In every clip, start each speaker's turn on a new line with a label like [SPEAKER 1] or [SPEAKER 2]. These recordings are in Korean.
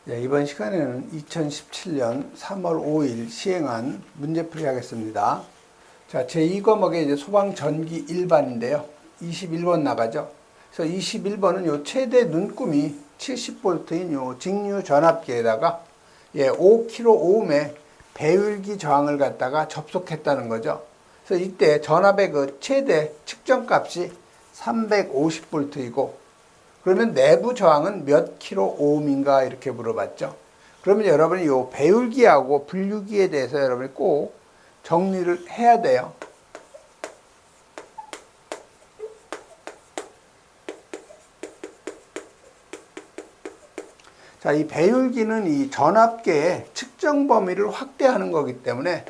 [SPEAKER 1] 네, 이번 시간에는 2017년 3월 5일 시행한 문제풀이 하겠습니다. 자, 제2과목의 이제 소방전기 일반인데요. 21번 나가죠. 그래서 21번은 요 최대 눈금이 70V인 요 직류 전압계에다가 5kΩ의 배율기 저항을 갖다가 접속했다는 거죠. 그래서 이때 전압의 그 최대 측정값이 350V이고 그러면 내부 저항은 몇 킬로오음인가 이렇게 물어봤죠. 그러면 여러분이 이 배율기하고 분류기에 대해서 여러분이 꼭 정리를 해야 돼요. 자, 이 배율기는 이 전압계의 측정 범위를 확대하는 거기 때문에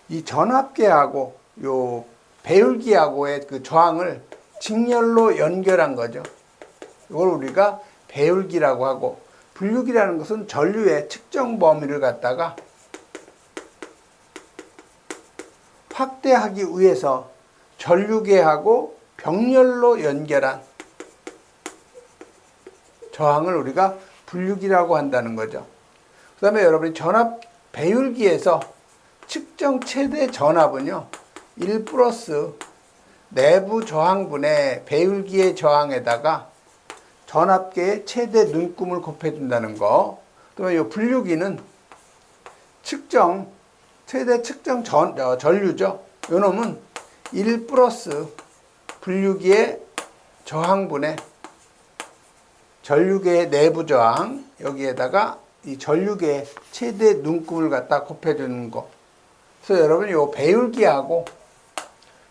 [SPEAKER 1] 이 전압계하고 요 배율기하고의 그 저항을 직렬로 연결한 거죠. 이걸 우리가 배율기라고 하고, 분류기라는 것은 전류의 측정 범위를 갖다가 확대하기 위해서 전류계하고 병렬로 연결한 저항을 우리가 분류기라고 한다는 거죠. 그 다음에 여러분이 전압 배율기에서 측정 최대 전압은요, 1 플러스 내부 저항분의 배율기의 저항에다가 전압계의 최대 눈금을 곱해준다는 거. 그러면 이 분류기는 최대 측정 전류죠. 요 놈은 1 플러스 분류기의 저항분의 전류계의 내부 저항, 여기에다가 이 전류계의 최대 눈금을 갖다 곱해주는 거. 그래서 여러분 요 배율기하고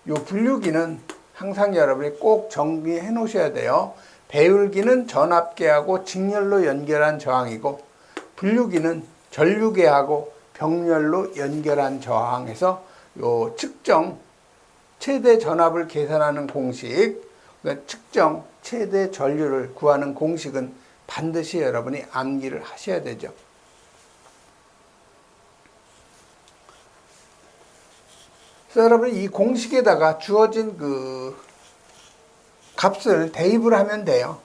[SPEAKER 1] 요 분류기는 항상 여러분이 꼭 정리해 놓으셔야 돼요. 배율기는 전압계하고 직렬로 연결한 저항이고, 분류기는 전류계하고 병렬로 연결한 저항에서 요 측정 최대 전압을 계산하는 공식, 그러니까 측정 최대 전류를 구하는 공식은 반드시 여러분이 암기를 하셔야 되죠. 그래서 여러분이 이 공식에다가 주어진 그 값을 대입을 하면 돼요.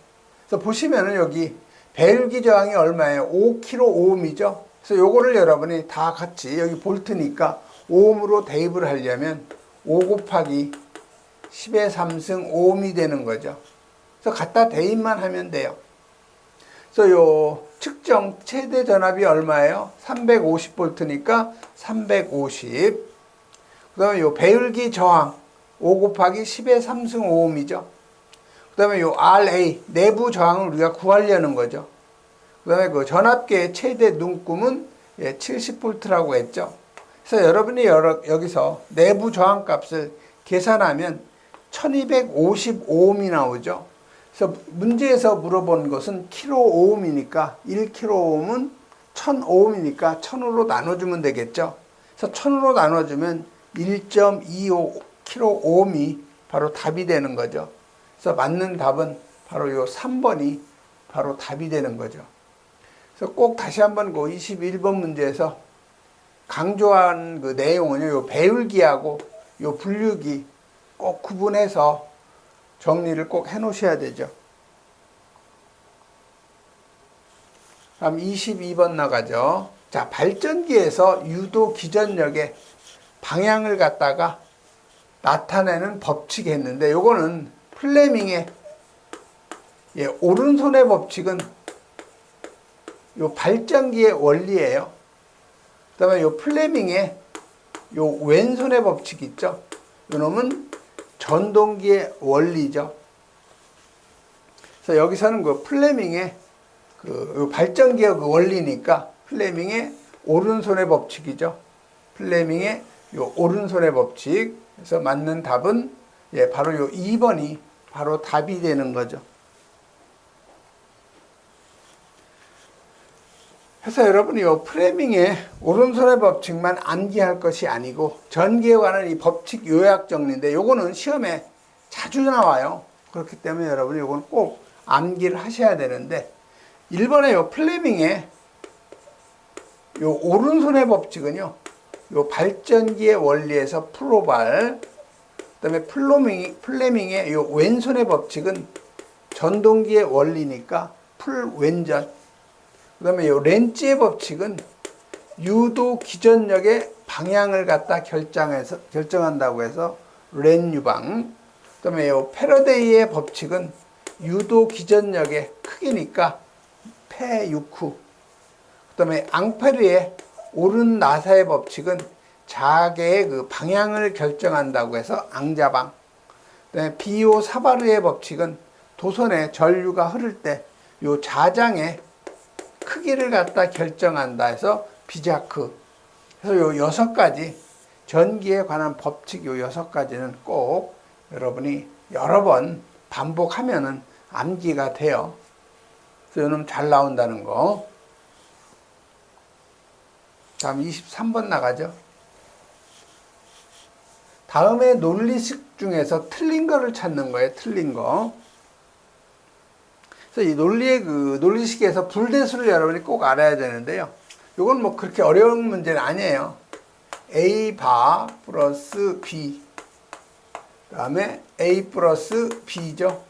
[SPEAKER 1] 그래서 보시면은 여기 배율기 저항이 얼마예요? 5kΩ이죠. 그래서 요거를 여러분이 다 같이 여기 볼트니까 오음으로 대입을 하려면 5 곱하기 10의 3승 오음이 되는 거죠. 그래서 갖다 대입만 하면 돼요. 그래서 요 측정 최대 전압이 얼마예요? 350V니까 350. 그 다음에 요 배율기 저항 5 곱하기 10의 3승 오음이죠. 그 다음에 요 RA 내부 저항을 우리가 구하려는 거죠. 그 다음에 그 전압계의 최대 눈금은 70V라고 했죠. 그래서 여러분이 여기서 내부 저항 값을 계산하면 1255옴이 나오죠. 그래서 문제에서 물어본 것은 킬로오음이니까 1킬로오음은 1000오음이니까 1000으로 나눠주면 되겠죠. 그래서 1000으로 나눠주면 1.25kΩ이 바로 답이 되는 거죠. 그래서 맞는 답은 바로 요 3번이 바로 답이 되는 거죠. 그래서 꼭 다시 한번 그 21번 문제에서 강조한 그 내용은요, 요 배율기하고 요 분류기 꼭 구분해서 정리를 꼭 해 놓으셔야 되죠. 다음 22번 나가죠. 자, 발전기에서 유도 기전력의 방향을 갖다가 나타내는 법칙이 했는데, 요거는 플레밍의 오른손의 법칙은 요 발전기의 원리예요. 그 다음에 요 플레밍의 요 왼손의 법칙 있죠. 요 놈은 전동기의 원리죠. 그래서 여기서는 그 플레밍의 그 발전기의 그 원리니까 플레밍의 오른손의 법칙이죠. 플레밍의 요 오른손의 법칙. 그래서 맞는 답은 바로 요 2번이 바로 답이 되는 거죠. 그래서 여러분이 요 플레밍의 오른손의 법칙만 암기할 것이 아니고 전기에 관한 이 법칙 요약 정리인데, 요거는 시험에 자주 나와요. 그렇기 때문에 여러분이 요거는 꼭 암기를 하셔야 되는데, 1번의 요 플레밍의 요 오른손의 법칙은요, 요 발전기의 원리에서 프로발, 그 다음에 플레밍의 요 왼손의 법칙은 전동기의 원리니까 풀왼전. 그 다음에 요 렌즈의 법칙은 유도 기전력의 방향을 갖다 결정한다고 해서 렌유방. 그 다음에 요 패러데이의 법칙은 유도 기전력의 크기니까 패유쿠. 그 다음에 앙페르의 오른 나사의 법칙은 자개의 그 방향을 결정한다고 해서 앙자방. 그 다음에 비오 사바르의 법칙은 도선에 전류가 흐를 때 요 자장의 크기를 갖다 결정한다 해서 비자크. 그래서 요 6가지 전기에 관한 법칙 요 6가지는 꼭 여러분이 여러 번 반복하면은 암기가 돼요. 그래서 요놈 잘 나온다는 거. 다음 23번 나가죠. 다음에 논리식 중에서 틀린 거를 찾는 거예요. 틀린 거. 그래서 이 논리식에서 불대수를 여러분이 꼭 알아야 되는데요. 이건 뭐 그렇게 어려운 문제는 아니에요. A 바 플러스 B. 그 다음에 A 플러스 B죠.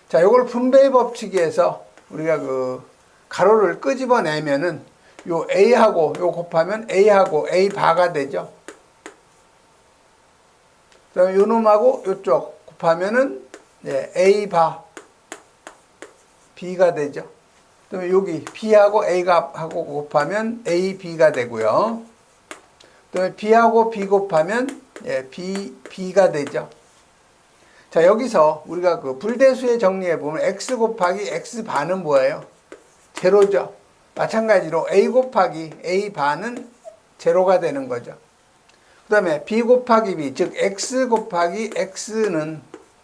[SPEAKER 1] 자, 이걸 분배의 법칙에서 우리가 그 가로를 끄집어내면은 요 A하고 요 곱하면 A하고 A 바가 되죠. 그 다음에 요 놈하고 요쪽 곱하면은 A 바 B가 되죠. 그 다음에 여기 B하고 A가 하고 곱하면 A, B가 되고요. 그 다음에 B하고 B 곱하면 B가 되죠. 자, 여기서 우리가 그 불대수의 정리해 보면 X 곱하기 X 반은 뭐예요? 제로죠. 마찬가지로 A 곱하기 A 반은 제로가 되는 거죠. 그 다음에 B 곱하기 B, 즉 X 곱하기 X는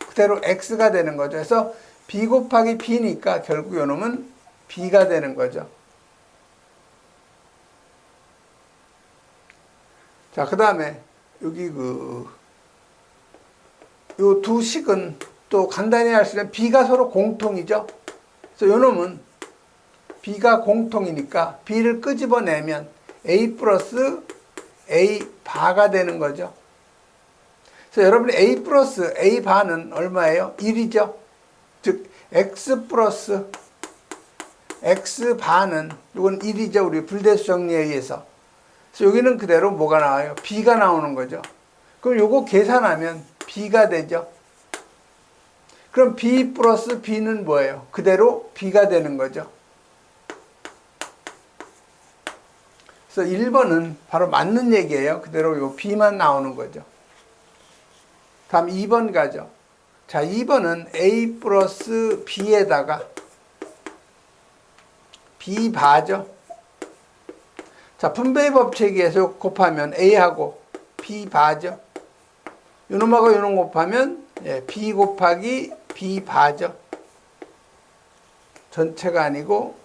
[SPEAKER 1] 그대로 X가 되는 거죠. 그래서 B 곱하기 B니까 결국 요놈은 B가 되는 거죠. 자, 그 다음에 여기 요 두 식은 또 간단히 할 수 있는 B가 서로 공통이죠. 그래서 요놈은 B가 공통이니까 B를 끄집어내면 A 플러스 A 바가 되는 거죠. 그래서 여러분이 A 플러스 A 바는 얼마예요? 1이죠. 즉 X 플러스 X 바는 이건 1이죠. 우리 불대수 정리에 의해서. 그래서 여기는 그대로 뭐가 나와요? B가 나오는 거죠. 그럼 요거 계산하면 B가 되죠. 그럼 B 플러스 B는 뭐예요? 그대로 B가 되는 거죠. 그래서 1번은 바로 맞는 얘기예요. 그대로 요 B만 나오는 거죠. 다음 2번 가죠. 자, 2번은 A 플러스 B에다가 B 바죠. 자, 분배의 법칙에서 곱하면 A하고 B 바죠. 요놈하고 요놈 곱하면 B 곱하기 B 바죠. 전체가 아니고.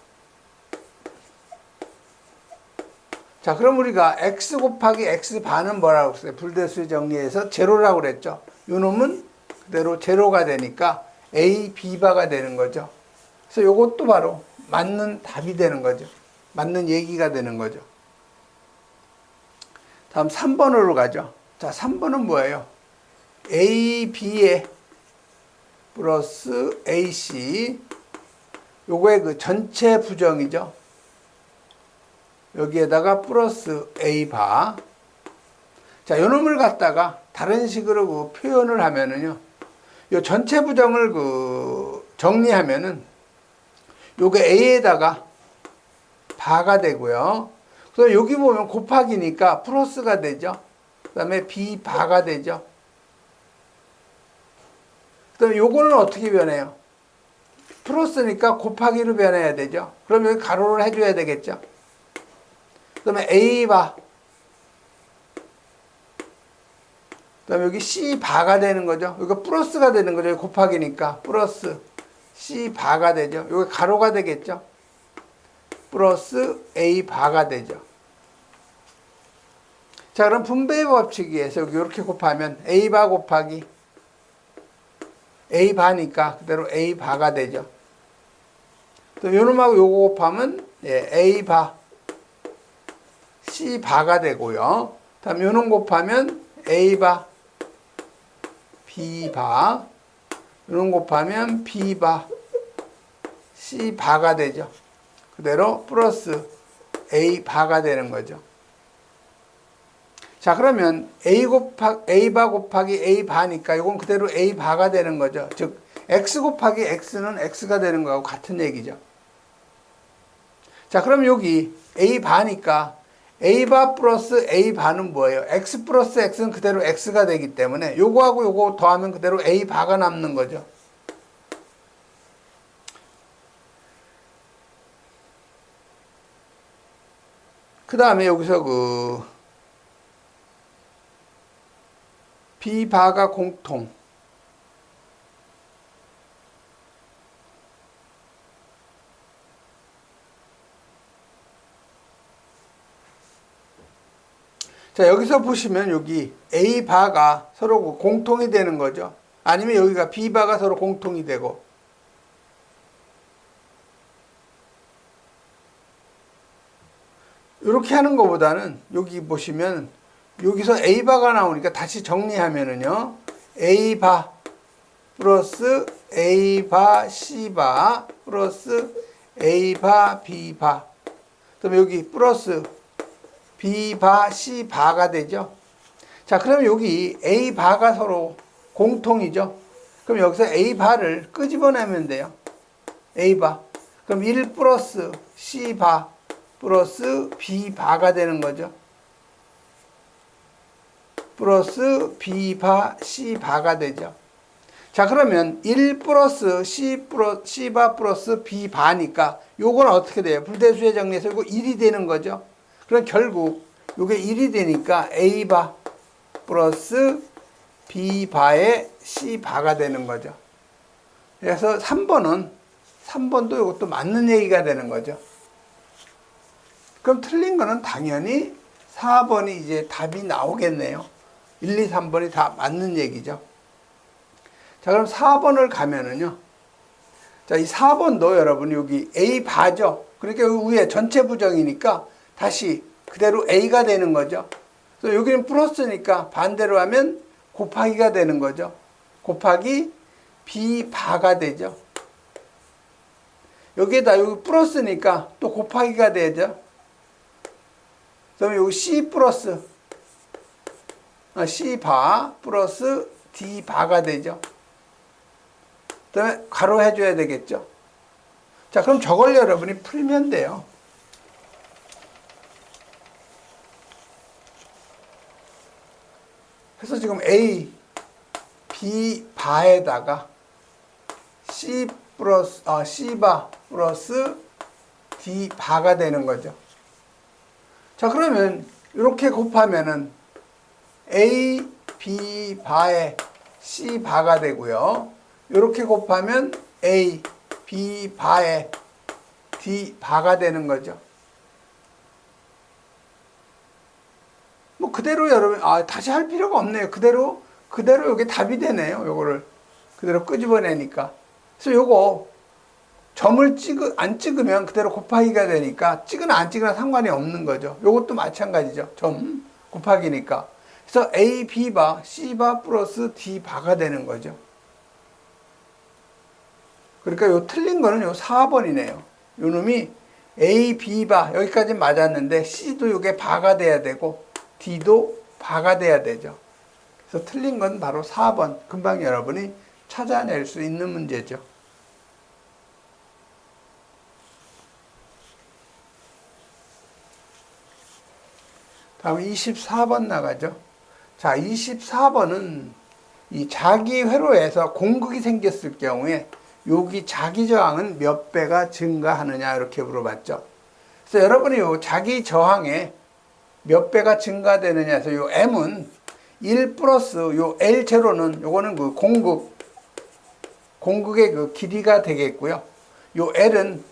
[SPEAKER 1] 자, 그럼 우리가 X 곱하기 X 반은 뭐라고 했어요? 불대수 정리해서 제로라고 그랬죠. 요놈은 그대로 제로가 되니까 A, B 바가 되는 거죠. 그래서 요것도 바로 맞는 답이 되는 거죠. 맞는 얘기가 되는 거죠. 다음 3번으로 가죠. 자, 3번은 뭐예요? A, B에 플러스 AC. 요거의 그 전체 부정이죠. 여기에다가 플러스 A 바. 자, 요 놈을 갖다가 다른 식으로 그 표현을 하면은요. 요 전체 부정을 그 정리하면은 요게 A에다가 바가 되고요. 그래서 여기 보면 곱하기니까 플러스가 되죠. 그 다음에 B 바가 되죠. 그 다음에 요거는 어떻게 변해요? 플러스니까 곱하기로 변해야 되죠. 그럼 여기 가로를 해줘야 되겠죠. 그 다음에 A 바. 그 다음에 여기 C 바가 되는 거죠. 여기 플러스가 되는 거죠. 곱하기니까 플러스 C 바가 되죠. 여기 가로가 되겠죠. 플러스 A 바가 되죠. 자, 그럼 분배의 법칙에서 여기 이렇게 곱하면 A 바 곱하기 A 바니까 그대로 A 바가 되죠. 또 요놈하고 요거 곱하면 A 바 C 바가 되고요. 다음 요놈 곱하면 A 바 B 바. 이런 곱하면 B바 C바가 되죠. 그대로 플러스 A바가 되는 거죠. 자, 그러면 A바 곱하기 A바니까 이건 그대로 A바가 되는 거죠. 즉 X 곱하기 X는 X가 되는 거하고 같은 얘기죠. 자, 그럼 여기 A바니까 A바 플러스 A바는 뭐예요? X 플러스 X는 그대로 X가 되기 때문에 요거하고 요거 더하면 그대로 A바가 남는 거죠. 그 다음에 여기서 B바가 공통. 자, 여기서 보시면 여기 A바가 서로 공통이 되는 거죠. 아니면 여기가 B바가 서로 공통이 되고. 이렇게 하는 것보다는 여기 보시면 여기서 A바가 나오니까 다시 정리하면은요. A바 플러스 A바 C바 플러스 A바 B바. 그다음에 여기 플러스 B바 C바가 되죠. 자, 그럼 여기 A바가 서로 공통이죠. 그럼 여기서 A바를 끄집어내면 돼요. A바. 그럼 1 플러스 C바 플러스 B바가 되는 거죠. 플러스 B바 C바가 되죠. 자, 그러면 1 플러스 C바 플러스 B바니까 요건 어떻게 돼요? 불대수의 정리에서 이거 1이 되는 거죠. 그럼 결국 요게 1이 되니까 A바 플러스 B바의 C바가 되는 거죠. 그래서 3번도 이것도 맞는 얘기가 되는 거죠. 그럼 틀린 거는 당연히 4번이 이제 답이 나오겠네요. 1, 2, 3번이 다 맞는 얘기죠. 자, 그럼 4번을 가면은요. 자, 이 4번도 여러분 여기 A바죠. 그러니까 여기 위에 전체 부정이니까 다시 그대로 A가 되는 거죠. 그래서 여기는 플러스니까 반대로 하면 곱하기가 되는 거죠. 곱하기 B바가 되죠. 여기에다 여기 플러스니까 또 곱하기가 되죠. 그럼 여기 C 플러스 C바 플러스 D바가 되죠. 그 다음에 가로 해줘야 되겠죠. 자, 그럼 저걸 여러분이 풀면 돼요. 그래서 지금 A, B 바에다가 C바 플러스 D 바가 되는 거죠. 자, 그러면 이렇게 곱하면은 A, B 바에 C 바가 되고요. 이렇게 곱하면 A, B 바에 D 바가 되는 거죠. 뭐 그대로 여러분 다시 할 필요가 없네요. 그대로 이게 답이 되네요. 요거를 그대로 끄집어내니까. 그래서 요거 점을 안 찍으면 그대로 곱하기가 되니까 찍으나 안 찍으나 상관이 없는 거죠. 요것도 마찬가지죠. 점 곱하기니까. 그래서 A, B바, C바 플러스 D바가 되는 거죠. 그러니까 요 틀린 거는 요 4번이네요. 요 놈이 A, B바 여기까지 맞았는데 C도 요게 바가 돼야 되고 D도 바가 돼야 되죠. 그래서 틀린 건 바로 4번. 금방 여러분이 찾아낼 수 있는 문제죠. 다음 24번 나가죠. 자, 24번은 이 자기 회로에서 공극이 생겼을 경우에 여기 자기 저항은 몇 배가 증가하느냐 이렇게 물어봤죠. 그래서 여러분이 요 자기 저항에 몇 배가 증가되느냐 해서 요 M은 1 플러스 요 L0는 요거는 그 공극의 그 길이가 되겠고요. 요 L은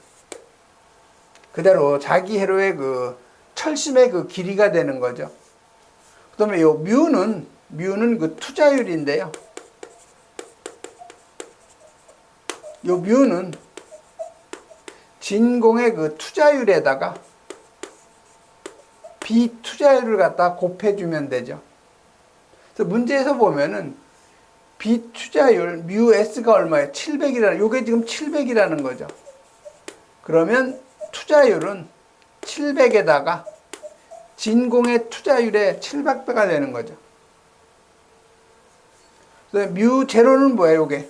[SPEAKER 1] 그대로 자기 회로의 그 철심의 그 길이가 되는 거죠. 그 다음에 요 뮤는 그 투자율인데요. 요 뮤는 진공의 그 투자율에다가 비투자율을 갖다 곱해주면 되죠. 그래서 문제에서 보면은 비투자율 뮤 S가 얼마예요? 700이라는, 요게 지금 700이라는 거죠. 그러면 투자율은 700에다가 진공의 투자율의 700배가 되는 거죠. 뮤 제로는 뭐예요? 요게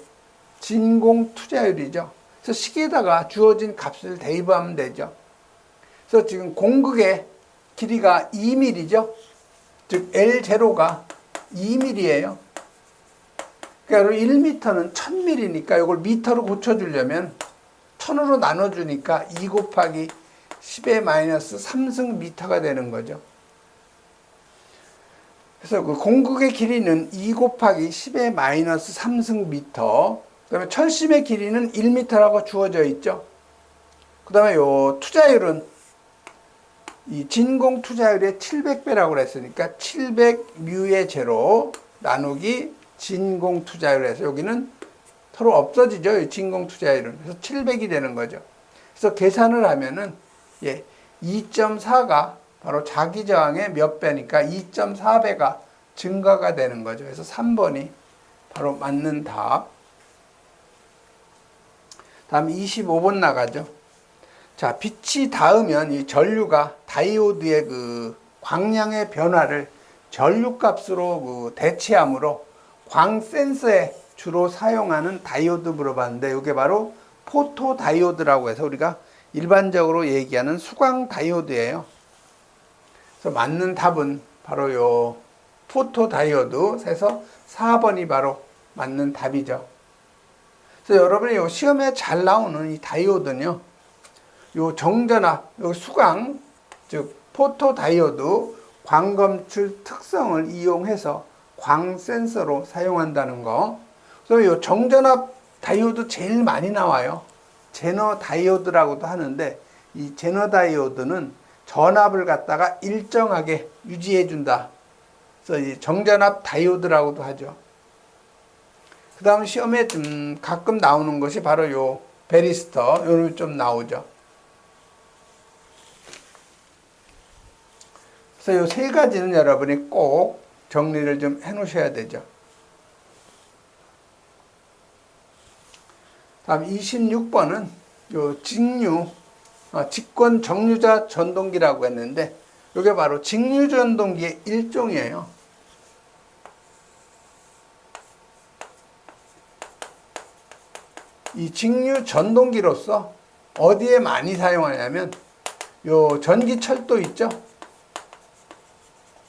[SPEAKER 1] 진공 투자율이죠. 그래서 식에다가 주어진 값을 대입하면 되죠. 그래서 지금 공극의 길이가 2mm죠. 즉 L0가 2mm예요. 그러니까 1m는 1000mm니까 이걸 미터로 고쳐주려면 1000으로 나눠주니까 2 곱하기 10의 마이너스 3승 미터가 되는 거죠. 그래서 그 공극의 길이는 2 곱하기 10의 마이너스 3승 미터, 그 다음에 철심의 길이는 1m라고 주어져 있죠. 그 다음에 요 투자율은 이 진공 투자율의 700배라고 그랬으니까 700뮤의 제로 나누기 진공 투자율에서 여기는 서로 없어지죠. 진공 투자율은. 그래서 700이 되는 거죠. 그래서 계산을 하면은 2.4가 바로 자기 저항의 몇 배니까 2.4배가 증가가 되는 거죠. 그래서 3번이 바로 맞는 답. 다음 25번 나가죠. 자, 빛이 닿으면 이 전류가 다이오드의 그 광량의 변화를 전류값으로 그 대체하므로 광 센서에 주로 사용하는 다이오드 물어봤는데, 이게 바로 포토 다이오드라고 해서 우리가 일반적으로 얘기하는 수광 다이오드예요. 그래서 맞는 답은 바로 요 포토 다이오드. 해서 4번이 바로 맞는 답이죠. 그래서 여러분이 요 시험에 잘 나오는 이 다이오드는요, 요 정전압, 요 수광, 즉 포토 다이오드 광검출 특성을 이용해서 광 센서로 사용한다는 거. 그래서 요 정전압 다이오드 제일 많이 나와요. 제너 다이오드라고도 하는데, 이 제너 다이오드는 전압을 갖다가 일정하게 유지해 준다. 그래서 이 정전압 다이오드라고도 하죠. 그 다음 시험에 좀 가끔 나오는 것이 바로 요 베리스터, 요런 좀 나오죠. 그래서 요 세 가지는 여러분이 꼭 정리를 좀 해 놓으셔야 되죠. 다음 26번은 요 직류, 직권 정류자 전동기라고 했는데, 이게 바로 직류 전동기의 일종이에요. 이 직류 전동기로서 어디에 많이 사용하냐면 요 전기철도 있죠.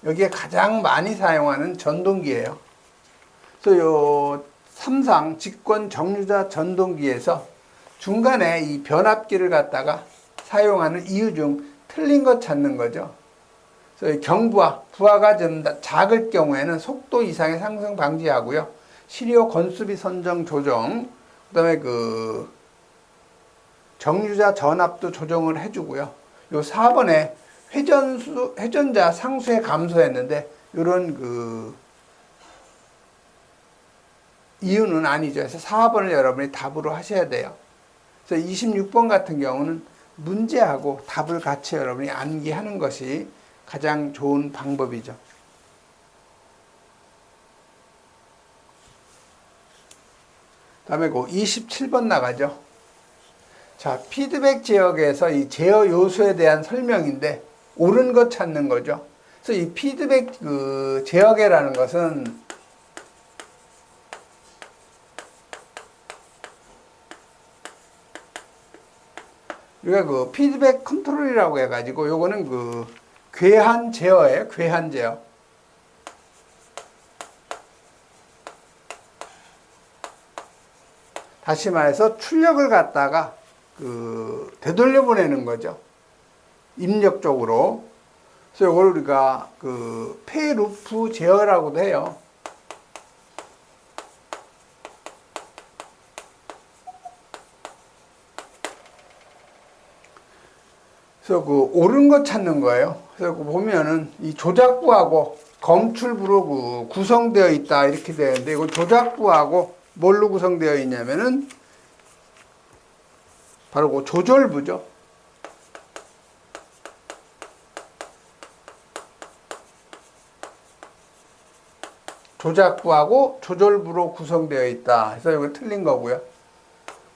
[SPEAKER 1] 여기에 가장 많이 사용하는 전동기예요. 그래서 요 삼상 직권 정류자 전동기에서 중간에 이 변압기를 갖다가 사용하는 이유 중 틀린 것 찾는 거죠. 그래서 경부하, 부하가 좀 작을 경우에는 속도 이상의 상승 방지하고요. 시료 건수비 선정 조정, 그 다음에 그 정류자 전압도 조정을 해주고요. 요 4번에 회전자 상수에 감소했는데, 이런 그 이유는 아니죠. 그래서 4번을 여러분이 답으로 하셔야 돼요. 그래서 26번 같은 경우는 문제하고 답을 같이 여러분이 암기하는 것이 가장 좋은 방법이죠. 다음에 그 27번 나가죠. 자, 피드백 제어에서 이 제어 요소에 대한 설명인데, 옳은 것 찾는 거죠. 그래서 이 피드백 그 제어계라는 것은 우리가 그 피드백 컨트롤이라고 해가지고, 요거는 그 괴한 제어예요. 괴한 제어. 다시 말해서 출력을 갖다가 그 되돌려 보내는 거죠. 입력 쪽으로. 그래서 이걸 우리가 그 페이루프 제어라고도 해요. 그래서 그 옳은 것 찾는 거예요. 그래서 그 보면은 이 조작부하고 검출부로 그 구성되어 있다 이렇게 되는데, 이건 조작부하고 뭘로 구성되어 있냐면은 바로 그 조절부죠. 조작부하고 조절부로 구성되어 있다. 그래서 이거 틀린 거고요.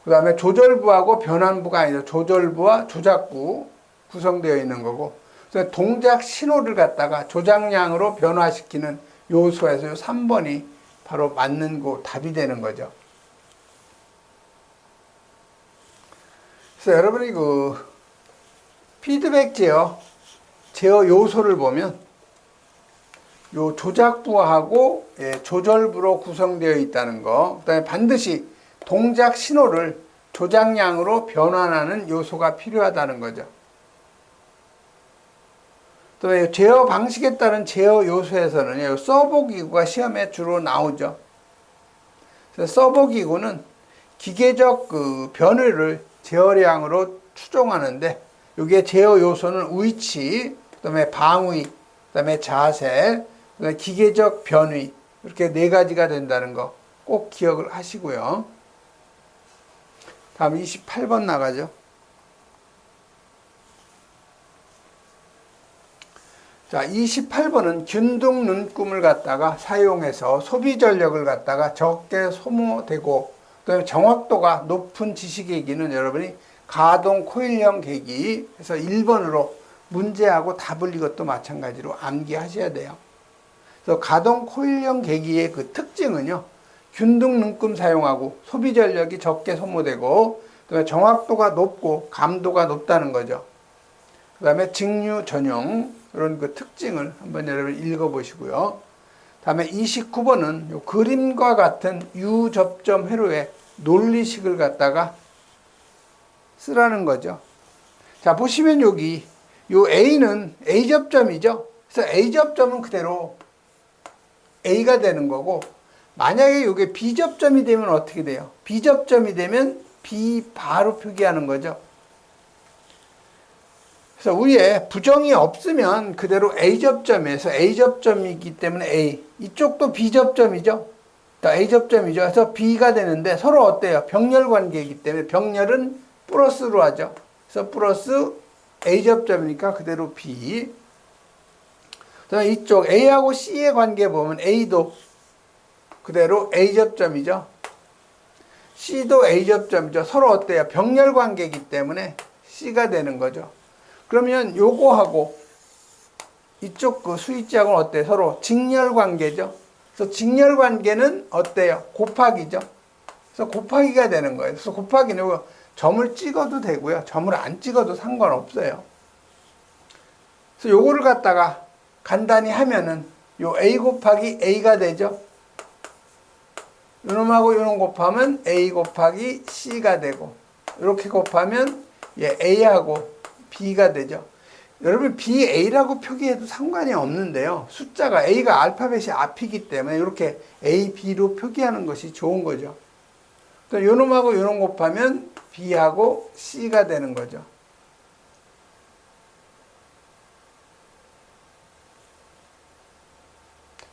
[SPEAKER 1] 그 다음에 조절부하고 변환부가 아니라 조절부와 조작부 구성되어 있는 거고, 그래서 동작 신호를 갖다가 조작량으로 변화시키는 요소에서 요 3번이 바로 맞는 거 답이 되는 거죠. 그래서 여러분이 그 피드백 제어 요소를 보면 요 조작부하고 조절부로 구성되어 있다는 거, 그 다음에 반드시 동작 신호를 조작량으로 변환하는 요소가 필요하다는 거죠. 또 제어 방식에 따른 제어 요소에서는 서버 기구가 시험에 주로 나오죠. 그래서 서버 기구는 기계적 그 변화를 제어량으로 추종하는데, 여기에 제어 요소는 위치, 그다음에 방위, 그다음에 자세, 그다음에 기계적 변위, 이렇게 4가지가 된다는 거 꼭 기억을 하시고요. 다음 28번 나가죠. 자, 28번은 균등 눈금을 갖다가 사용해서 소비 전력을 갖다가 적게 소모되고, 그다음에 정확도가 높은 지시계기는 여러분이 가동 코일형 계기 해서 1번으로 문제하고 답을 이것도 마찬가지로 암기하셔야 돼요. 그래서 가동 코일형 계기의 그 특징은요, 균등 눈금 사용하고 소비 전력이 적게 소모되고, 그다음에 정확도가 높고 감도가 높다는 거죠. 그 다음에 직류 전용, 이런 그 특징을 한번 여러분 읽어보시고요. 다음에 29번은 요 그림과 같은 유접점 회로의 논리식을 갖다가 쓰라는 거죠. 자, 보시면 여기 요 A는 A접점이죠. 그래서 A접점은 그대로 A가 되는 거고, 만약에 이게 B접점이 되면 어떻게 돼요? B접점이 되면 B 바로 표기하는 거죠. 그래서 위에 부정이 없으면 그대로 A접점에서 A접점이기 때문에 A, 이쪽도 B접점이죠. A접점이죠. 그래서 B가 되는데 서로 어때요? 병렬 관계이기 때문에 병렬은 플러스로 하죠. 그래서 플러스 A접점이니까 그대로 B. 그다음에 이쪽 A하고 C의 관계 보면 A도 그대로 A접점이죠. C도 A접점이죠. 서로 어때요? 병렬 관계이기 때문에 C가 되는 거죠. 그러면 요거하고 이쪽 그 스위치하고는 어때요? 서로 직렬 관계죠. 그래서 직렬 관계는 어때요? 곱하기죠. 그래서 곱하기가 되는 거예요. 그래서 곱하기는 점을 찍어도 되고요. 점을 안 찍어도 상관없어요. 그래서 요거를 갖다가 간단히 하면은 요 A 곱하기 A가 되죠. 요놈하고 요놈 곱하면 A 곱하기 C가 되고, 이렇게 곱하면 A하고 B가 되죠. 여러분 BA라고 표기해도 상관이 없는데요. 숫자가 A가 알파벳이 앞이기 때문에 이렇게 A, B로 표기하는 것이 좋은 거죠. 요놈하고 요놈 곱하면 B하고 C가 되는 거죠.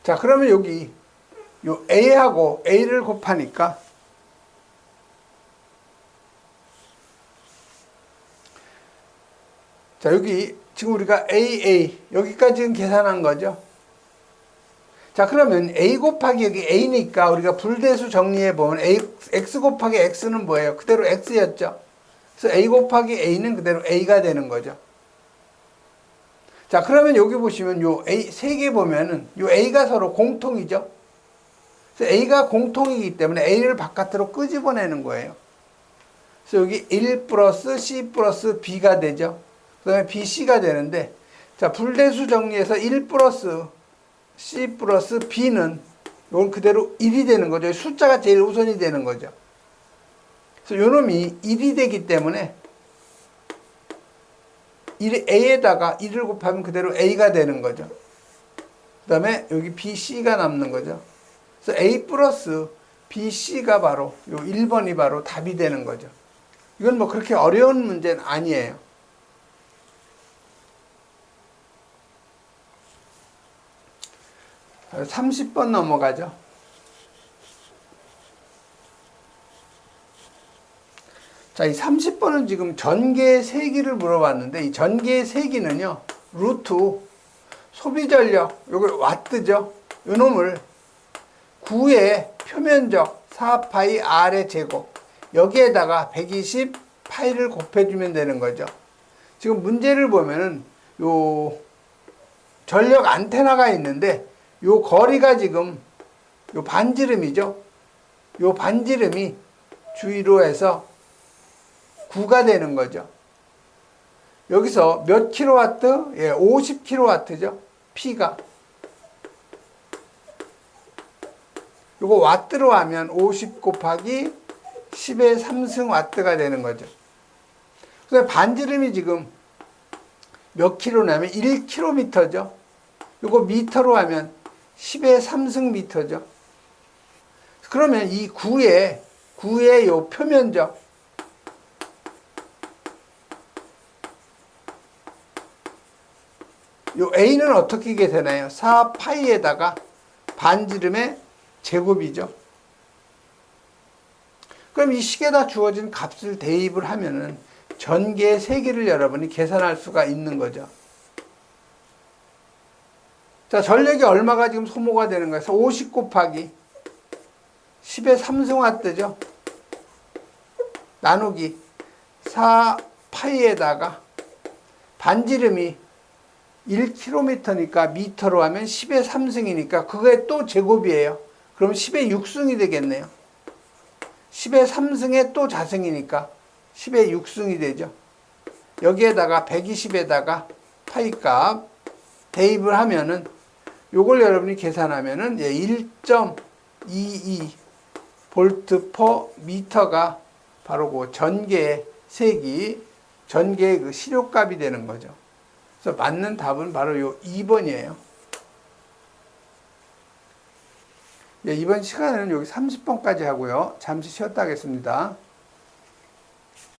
[SPEAKER 1] 자, 그러면 여기 요 A하고 A를 곱하니까 자, 여기 지금 우리가 AA 여기까지는 계산한 거죠. 자, 그러면 A 곱하기 여기 A니까 우리가 불대수 정리해 보면 X 곱하기 X는 뭐예요? 그대로 X였죠. 그래서 A 곱하기 A는 그대로 A가 되는 거죠. 자, 그러면 여기 보시면 요 A 세 개 보면은 요 A가 서로 공통이죠. 그래서 A가 공통이기 때문에 A를 바깥으로 끄집어내는 거예요. 그래서 여기 1 플러스 C 플러스 B가 되죠. 그 다음에 BC가 되는데, 자, 불대수 정리해서 1 플러스 C 플러스 B는 이건 그대로 1이 되는 거죠. 숫자가 제일 우선이 되는 거죠. 그래서 요 놈이 1이 되기 때문에 A에다가 1을 곱하면 그대로 A가 되는 거죠. 그 다음에 여기 BC가 남는 거죠. 그래서 A 플러스 BC가 바로 요 1번이 바로 답이 되는 거죠. 이건 뭐 그렇게 어려운 문제는 아니에요. 자, 30번 넘어가죠. 자, 이 30번은 지금 전개의 세기를 물어봤는데, 이 전개의 세기는요, 루트, 소비 전력, 요거 와트죠. 요 놈을 9의 표면적 4파이 R의 제곱, 여기에다가 120 파이를 곱해주면 되는 거죠. 지금 문제를 보면은 요 전력 안테나가 있는데 요 거리가 지금 요 반지름이죠. 요 반지름이 주위로 해서 9가 되는 거죠. 여기서 몇 킬로와트? 예, 50 킬로와트죠. P가. 요거 와트로 하면 50 곱하기 10의 3승 와트가 되는 거죠. 그래서 반지름이 지금 몇 킬로냐면 1km죠. 요거 미터로 하면 10의 3승 미터죠. 그러면 이 9의 요 표면적, 요 A는 어떻게 되나요? 4파이에다가 반지름의 제곱이죠. 그럼 이 식에다 주어진 값을 대입을 하면은 전개의 세기를 여러분이 계산할 수가 있는 거죠. 자, 전력이 얼마가 지금 소모가 되는 거예요? 50 곱하기 10의 3승와트죠. 나누기 4파이에다가 반지름이 1km니까 미터로 하면 10의 3승이니까 그게 또 제곱이에요. 그럼 10의 6승이 되겠네요. 10의 3승에 또 자승이니까 10의 6승이 되죠. 여기에다가 120에다가 파이값 대입을 하면은 요걸 여러분이 계산하면은 1.22 볼트 퍼 미터가 바로 그 전개의 세기, 전개의 그 실효값이 되는 거죠. 그래서 맞는 답은 바로 요 2번이에요. 이번 시간에는 여기 30번까지 하고요. 잠시 쉬었다 하겠습니다.